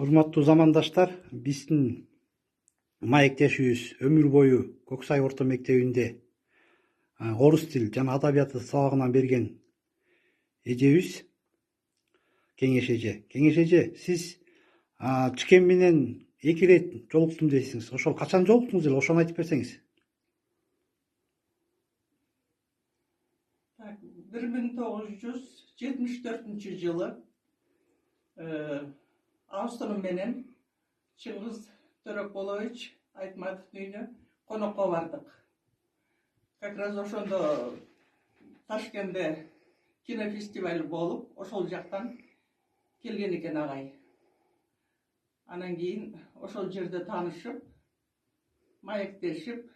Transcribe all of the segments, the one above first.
Урматтуу замандаштар, биздин маектешибиз өмүр бою Көксай орто мектебинде орус тил жана адабияты сабагынан берген эжебиз Кеңеш эже. Кеңеш эже, сиз Чикем менен 2 ирет жолуктум дейсиңиз. Ошол качан жолуктуңуз эле, ошону айтып берсеңиз. 1974 жылы Авструм менен Чыңгыз Төрөкболович Айтматовдун үйүнө конокко бардык. Как раз ошондо Ташкентте кинофестиваль болуп, ошол жактан келген экен агай. Анан кийин ошол жерде таанышып, маектешип.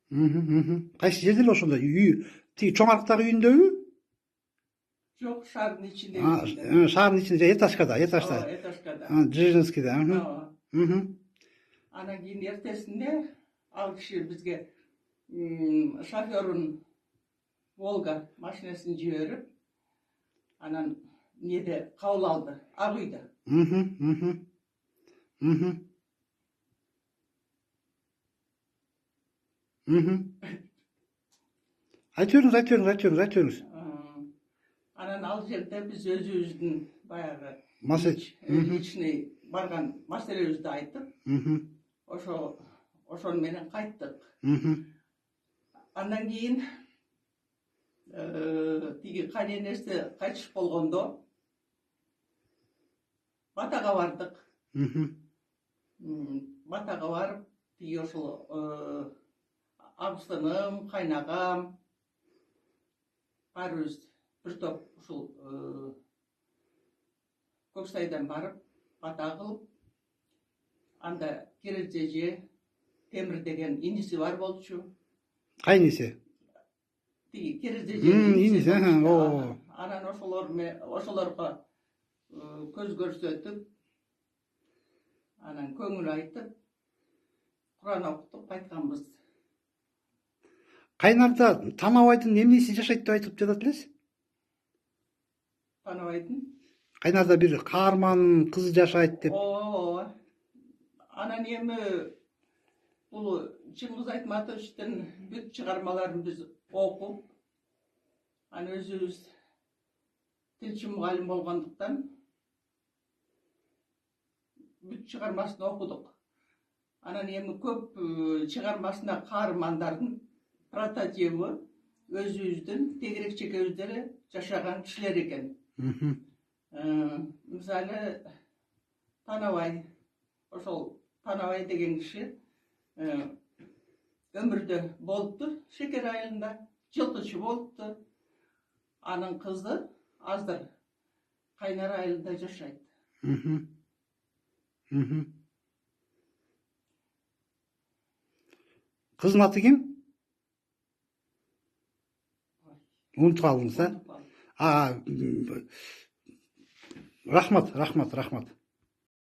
Кайсы жерде эле ошондо? Үй тиги чоң арыктагы үйүндөбү? Жок, шаардын ичинде. Шаардын ичинде, этажкада. Этажкада. Дзержинскийде. Анан кийин эртесинде ал киши бизге шофёрун Волга машинесин жиберип, анан неде кабыл алды, ак үйдө. Айтыңыз. Анан ал жерде биз өзүбүздүн баягы личный барган маселебизди айтып, ошол менен кайттык. Андан кийин тиги кайненеси кайтыш болгондо Батага бардык. Батага барып, тиги ошол абысыным, кайнагам баарыбыз бир топ ушул Көксайдан барып, бата кылып, анда Керез эже Темир деген иниси бар болчу. Кайниси? Тиги Керез эженин иниси. Анан ошолорго көз көрсөтүп, анан көңүл айтып, Куран окутуп кайтканбыз. Кайнарда Танабайдын эмнеси жашайт деп айтып жатат элесиз? Танабайдын? Кайнарда бир каарман кызы жашайт деп. Анан эми бул Чыңгыз Айтматовичтин бүт чыгармаларын биз окуп, анан өзүбүз тилчи мугалим болгондуктан бүт чыгармасын окудук. Анан эми көп чыгармасына каармандардын прототиби өзүбүздүн тегерек чекебиздер жашаган кишилер экен. Мисалы Танабай, ошол Танабай деген киши өмүрдө болупту, Шекер айылында жылкычы болупту. Анын кызы азыр Кайнар айылында жашайт. Кыздын аты ким? Унутуп калдыңыз, Рахмат.